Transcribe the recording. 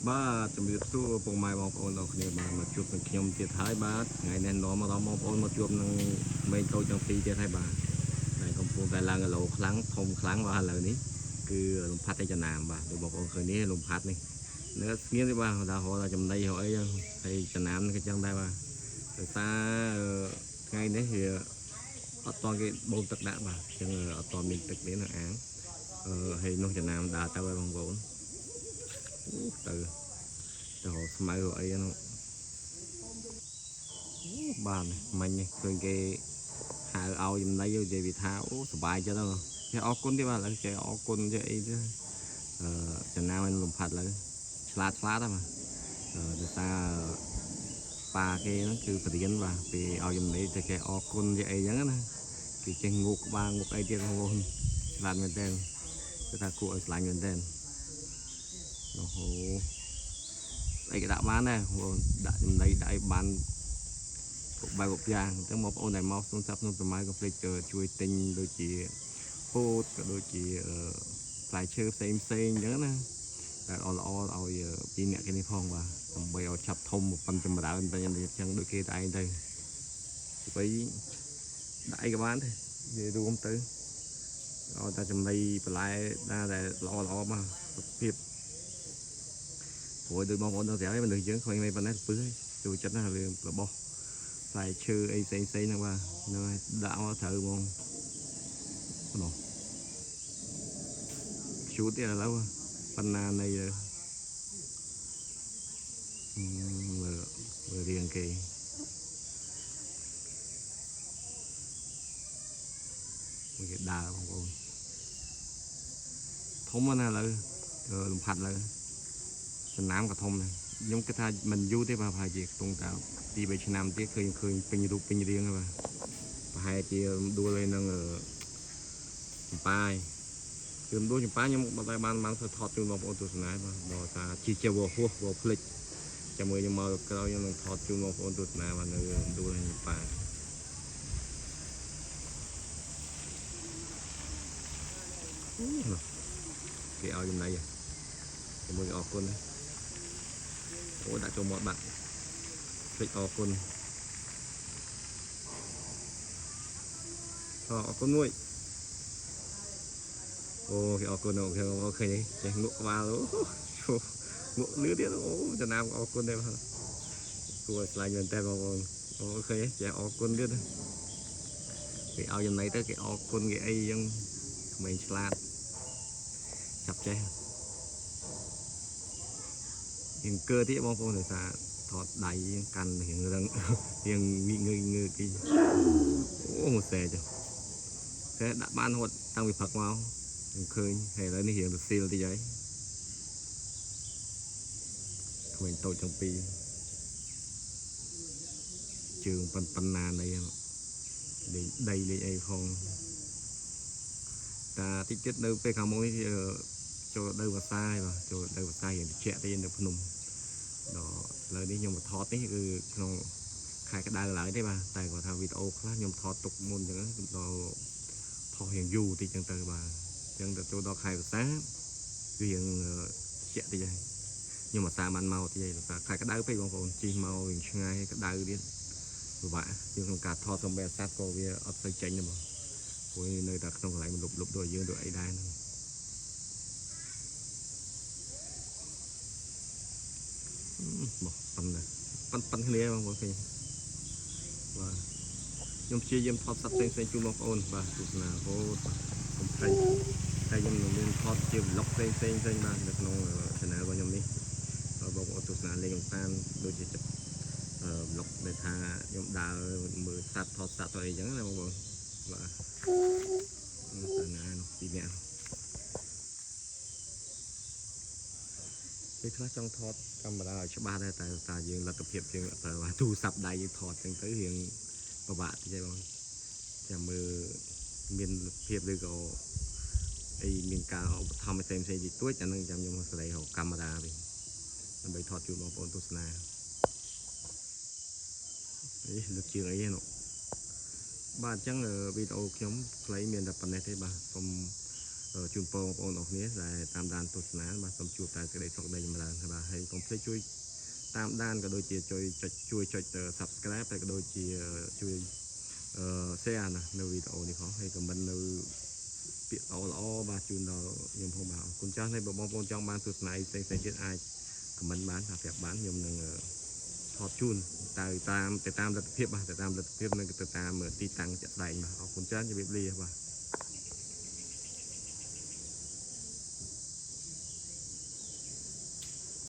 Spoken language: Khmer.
បាទជំរាបសួរពុកម៉ែបងប្អូនអរគ្នាបានមកជួបនឹងខ្ញុំទៀតហើយបាទថ្ងៃនេះនាំមកដល់បងប្អូនមកជួបនឹងក្មេងតូចទាំងពីរទៀតហើយបាទតែកំពុងតែឡើងគីឡូខ្លាំងធំខ្លាំងបាទឥឡូវនេះគឺលំផាត់ឯចំណាមបាទដូចបងប្អូនឃើញនេះលំផាត់នេះនៅស្ងៀមទេបាទថារត់ចំណីរកអីចឹងហើយចំណាមនេះក៏ចឹងដែរបាទដោយសារថ្ងៃនេះវាអត់តគេបូនទឹកដាក់បាទចឹងអត់តមានទឹកនេះនៅអាងហើយនោះចំណាមដើរទៅហើយបងប្អូនទៅទៅស្មៅអីហ្នឹងបានមិញនេះឃើញគេហៅឲ្យចំណីនិយាយវាថាអូសុបាយចិត្តហ្នឹងចេះអរគុណទេបាទឥឡូវចេះអរគុណចេះអីទេចំណាំឲ្យលំផាត់ឥឡូវឆ្លាតហ្នឹងបាទដោយសារប៉ាគេហ្នឹងគឺបរៀនបាទពីឲ្យចំណីទៅចេះអរគុណចេះអីចឹងណាគេចេះងូកក្បាលងូកអីទៀតបងប្អូនឆ្លាតមែនតើគេថាគួរឲ្យឆ្លាញ់មែនតើអូហូអីក៏ដាក់បានដែរបងដាក់ចំណីដាក់ឲ្យបានគ្រប់បែបគ្រប់យ៉ាងអញ្ចឹងបងប្អូនដែលមកក្នុងចាប់ក្នុងប្រម៉ៅកុំភ្លេចជួយទិញដូចជាពោតក៏ដូចជាផ្លែឈើផ្សេងអញ្ចឹងណាតែល្អឲ្យពីអ្នកគេនេះផងបាទដើម្បីឲ្យឆាប់ធំប៉ុនចម្រើនតែអញ្ចឹងដូចគេតែឯងទៅទៅដាក់អីក៏បានដែរនិយាយរួមទៅឲ្យតែចំណីបន្លែណាដែលល្អមកសុខភាពព្រោះដូចបងប្អូនដល់ស្រាប់ឯងមនុស្សយើងឃើញមិនប៉ុណ្ណេះពឹសចូលចិត្តណារឿងរបស់ផ្លែឈើអីផ្សេងហ្នឹងបាទនៅដាក់មកត្រូវហ្មងនោះជូតទៀតឥឡូវប៉ុណ្ណានៃមើលរៀងគេមួយគេដើរបងប្អូនធំណាស់ឥឡូវលំផាត់ឥឡូវចំណាំក៏ធំដែរខ្ញុំគិតថាមិនយូរទេបាទប្រហែលជាខ្ទង់តែ2 3ឆ្នាំទៀតឃើញពេញរូបពេញរាងហើយបាទប្រហែលជាដួលឯនឹងចម្ប៉ាយគឺដួលចម្ប៉ាខ្ញុំបើតែបានធ្វើថតជូនបងប្អូនទស្សនាបាទដល់ថាជាវហួសវភ្លេចចាំមើលខ្ញុំមកក្រោយខ្ញុំនឹងថតជូនបងប្អូនទស្សនាបាទនៅដួលចម្ប៉ាគេឲ្យចំណៃជាមួយអរគុណអូដាក់ចូលមាត់បាក់ភ្លេចអរគុណអរគុណមួយអូគេអរគុណអូគេឃើញចេះងក់ក្បាលងក់លឿនទៀតអូចំណាំអរគុណដែរបាទគួរឆ្លាញ់មែនតើបងប្អូនអូឃើញចេះអរគុណទៀតគេឲ្យចំណៃទៅគេអរគុណគេអីចឹងក្មេងឆ្លាតចាប់ចេះរៀងកើទៀតបងប្អូនដោយសារថតដៃកាន់រៀងរឹងរៀងងើគេអូមួយសេចគេដាក់បានហត់តាំងពីព្រឹកមកខ្ញុំឃើញហើយឥឡូវនេះរៀងទៅស៊ីលតិចហើយក្មេងតូចទាំងពីរជើងប៉ុណ្ណានៃលេងដីលេងអីផងតាតិចទៀតនៅពេលខាងមុខនេះចូលទៅភាសាហើយបាទចូលទៅភាសារៀងត្រជាក់ទៅនៅភ្នំដល់ឥឡូវនេះខ្ញុំមកថតនេះគឺក្នុងខែក្តៅឡើយទេបាទតែគាត់ថាវីដេអូខ្លះខ្ញុំថតទុកមុនអញ្ចឹងដល់ថតរៀងយូរតិចអញ្ចឹងទៅបាទអញ្ចឹងទៅចូលដល់ខែភាសារៀងជាក់តិចហើយខ្ញុំមកតាមបានមកតិចហើយថាខែក្តៅពេកបងប្អូនជិះមករៀងឆ្ងាយក្តៅទៀតពិបាកជាងក្នុងការថតសំបែសាស្ត្រក៏វាអត់ទៅចេញទេបងព្រោះនៅតែក្នុងកន្លែងលុបដូចយើងដូចអីដែរហ្នឹងមកប៉ុណ្ណឹងប៉ុនគ្នាបងប្អូនឃើញបាទខ្ញុំព្យាយាមថតសត្វផ្សេងជូនបងប្អូនបាទទស្សនារហូតកុំភ្លេចតែខ្ញុំនឹងមានថតជា vlog ផ្សេងបាទនៅក្នុង channel របស់ខ្ញុំនេះបងប្អូនទស្សនាលេងកំសាន្តដូចជាvlog ដែលថាខ្ញុំដើរមើលសត្វថតសត្វទៅអីចឹងណាបងប្អូនបាទទៅណានោះពីអ្នកពេលខ្លះចង់ថតកាមេរ៉ាឲ្យច្បាស់ដែរតែថាយើងលទ្ធភាពយើងប្រើទូរស័ព្ទដៃយើងថតចឹងទៅរៀងពិបាកតិចទេបងចាំមើលមានភាពឬក៏អីមានការឧបត្ថម្ភផ្សេងតិចតួចអានឹងចាំខ្ញុំមកសេរីរកកាមេរ៉ាវិញដើម្បីថតជូនបងប្អូនទស្សនានេះលើកជាងអីហ្នឹងបាទអញ្ចឹងវីដេអូខ្ញុំខ្លីមានតែប៉ុណ្ណេះទេបាទសូម ជួនពងបងប្អូនអរគ្នាដែលតាមដានទស្សនាបាទសូមជួបតែសេចក្តីសុខដីចម្រើនបាទហើយកុំភ្លេចជួយតាមដានក៏ដូចជាជួយចុច Subscribe ហើយក៏ដូចជាជួយshare នៅវីដេអូនេះផងហើយក៏មិននៅពាក្យល្អបាទជូនដល់ខ្ញុំផងបាទអរគុណចាស់ហើយបងប្អូនចង់បានទស្សនាផ្សេងទៀតអាច comment បានថាប្រាប់បានខ្ញុំនឹងថតជូនតាមលទ្ធភាពបាទទៅតាមលទ្ធភាពនិងទៅតាមទីតាំងជាក់ស្ដែងបាទអរគុណច្រើនជម្រាបលាបាទ